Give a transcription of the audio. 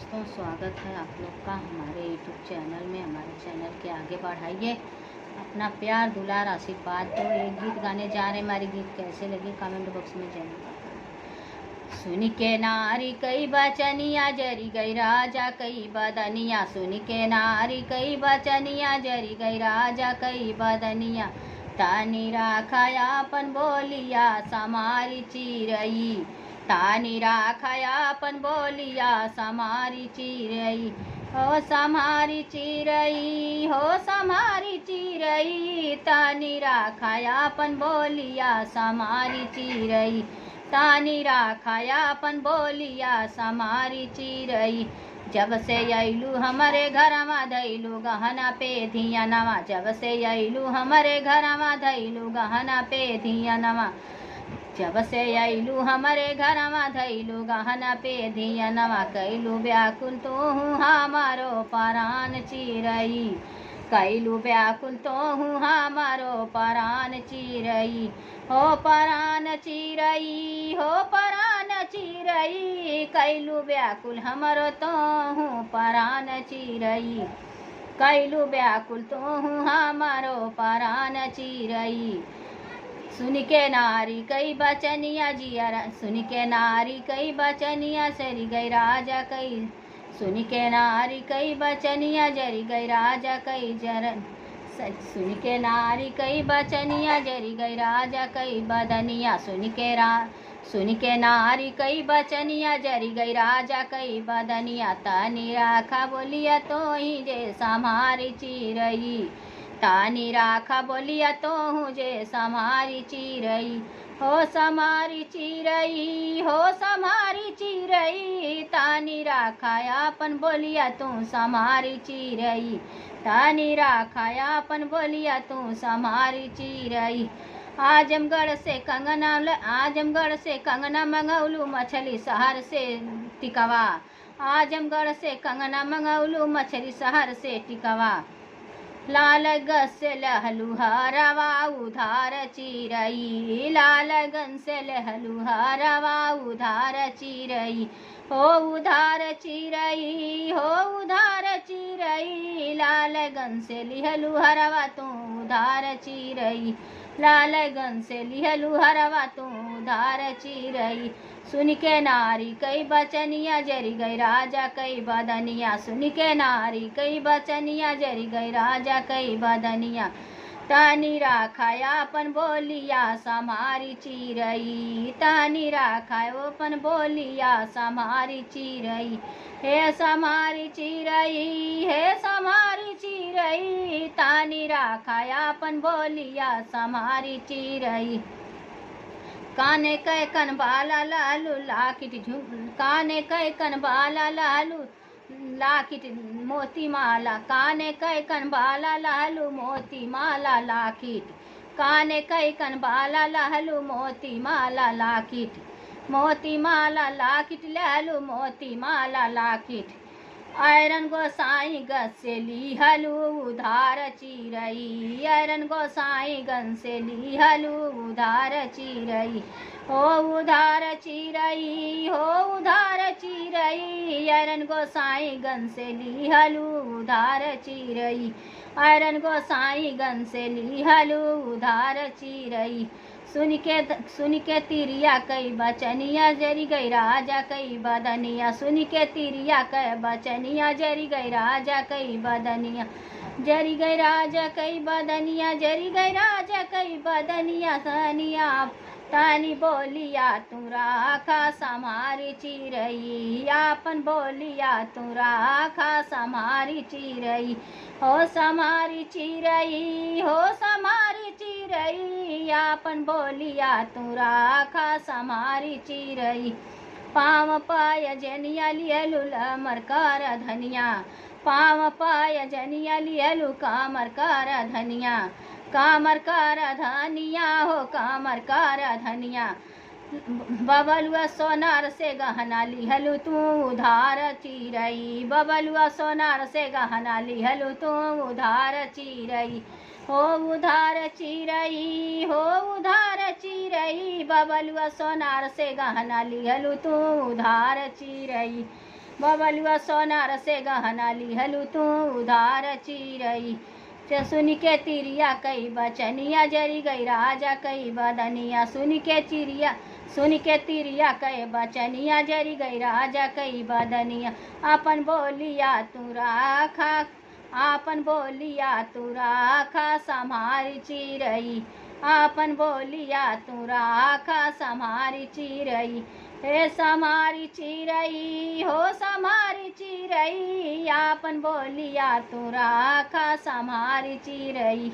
दोस्तों, स्वागत है आप लोग का हमारे यूट्यूब चैनल में। हमारे चैनल के आगे बढ़ाइए, अपना प्यार दुलार आशीर्वाद दो। एक गीत गाने जा रहे हैं, हमारे गीत कैसे लगे कमेंट बॉक्स में जरूर बताना। सुन के नारी कई बचनिया जरी गई राजा कई बदनिया, सुन के नारी कई बचनिया जरी गई राजा कई बदनिया। तानी राखाया अपन बोलिया समारी चिरई, तानी राखाया अपन बोलिया समारी चिरई। हो समारी चिरई, हो समारी चिरई, तानी राखाया अपन बोलिया समारी चिरई, तानी राखाया अपन बोलिया समारी चिरई। जब से अइलू हमारे घरमा धैलू गहना पे धियनवा, जब से अइलू हमारे घरमा धैलू गहना पे धियनवा, जब से अइलू हमारे घरमा धैलू गहना पे धियनवा। कैलू व्याकुल तोहू हमारो परान चिरई, कैलू व्याकुल तोहू हमारो परान चिरई। हो परान चिरई, हो परान चिरई, कैलू व्याकुल हमारो तोहू परान चिरई, कैलू व्याकुल तोहू हमारो परान चिरई। सुन के नारी कई बचनिया जिया, सुन के नारी कई बचनिया सरी गई राजा कई, सुन के नारी कई बचनिया जरी गई राजा कई जरन, सुन के नारी कई बचनिया जरी गई राजा कई बदनिया। सुन के नारी कई बचनिया जरी गई राजा कई बदनिया। तानी राखा बोलिया तो ही जे समारी चिरई, तानी राखा बोलिया तो हूँ जे समारी चिरई। हो समारी चिरई, हो समारी चिरई, तानी राखाया अपन बोलिया तू समारी चिरई, तानी राखाया अपन बोलिया तू समारी चिरई। आजमगढ़ से कंगना, आजमगढ़ से कंगना मंगौलू मछली शहर से टिकवा, आजमगढ़ से कंगना मंगौलू मछली शहर से टिकवा। लालगंज से लहलू हरवा उधार चिरई, लालगंज से लहलू हरवा उधार चिरई। हो उधार चिरई, हो उधार चिरई, लालगंज से लिहलू हरवा तू उधार चिरई, लालगंज से लिहलू हरवा तू उधार चिरई। सुन के नारी कई बचनिया जरी गई राजा कई बदनिया, सुन के नारी कई बचनिया जरी गई राजा कई बदनिया। तानी राखाया अपन बोलिया समारी चिरई, तानी राखाया अपन बोलिया समारी चिरई। हे समारी चिरई, हे समारी चिरई, तानी राखाया अपन बोलिया समारी चिरई। काने कै कन बाला लालू लाकिट झुम, काने कै कन बाला लालू लाकिट मोती माला, काने कै कन बाला लालू मोती माला लाकिट, काने कै कन बाला लालू मोती माला लाकिट, मोती माला लाकिट लालू मोती माला लाकिट। आयरन गोसाई गंज से लिहलू उधार चिरई, आयरन गोसाई गंज से लिहलू उधार चिरई। हो उधार चिरई, हो उधार चिरई, आयरन गोसाई गंज से लिहलू उधार चिरई, आयरन गोसाई गंज से लिहलू उधार चिरई। सुन के तिरिया कई बचनिया जरी गई राजा कई बदनिया, सुन के तिरिया कई बचनिया जरी गई राजा कई बदनिया, जरी गई राजा कई बदनिया, जरी गई राजा कई बदनिया। सनिया तानी बोलिया तू राखा समारी चिरई, आपन बोलिया तू राखा समारी चिरई। हो समारी चिरई, हो समारी चिरई, आपन बोलिया तू राखा समारी चिरई। पाँव पाय जनिया लियलू लमर कर धनिया, पाँव पाय जनिया लियलू कामर कर धनिया, कामर कर धनिया, हो कामर कर धनिया। बबलुआ सोनार से गहना लिहलू तू उधार चिरई, बबलुआ सोनार से गहना लिहलू तू उधार चिरई। हो उधार चिरई, हो उधार चिरई, बबलुआ सोनार से गहना लिहलू तू उधार चिरई। बबलुआ सोनार से गहना लिहलू तू उधार चिरई। सुन के तिरिया कई बचनिया जरी गई राजा कई बदनिया। सुन के तिरिया कई बचनिया जरी गई राजा कई बदनिया। अपन बोलिया तू राखा संभारी चिरई। अपन बोलिया तू राखा संभारी चिरई। हे समारी चिरई हो समारी चिरई। आपन बोलिया तू राखा संभारी चिरई।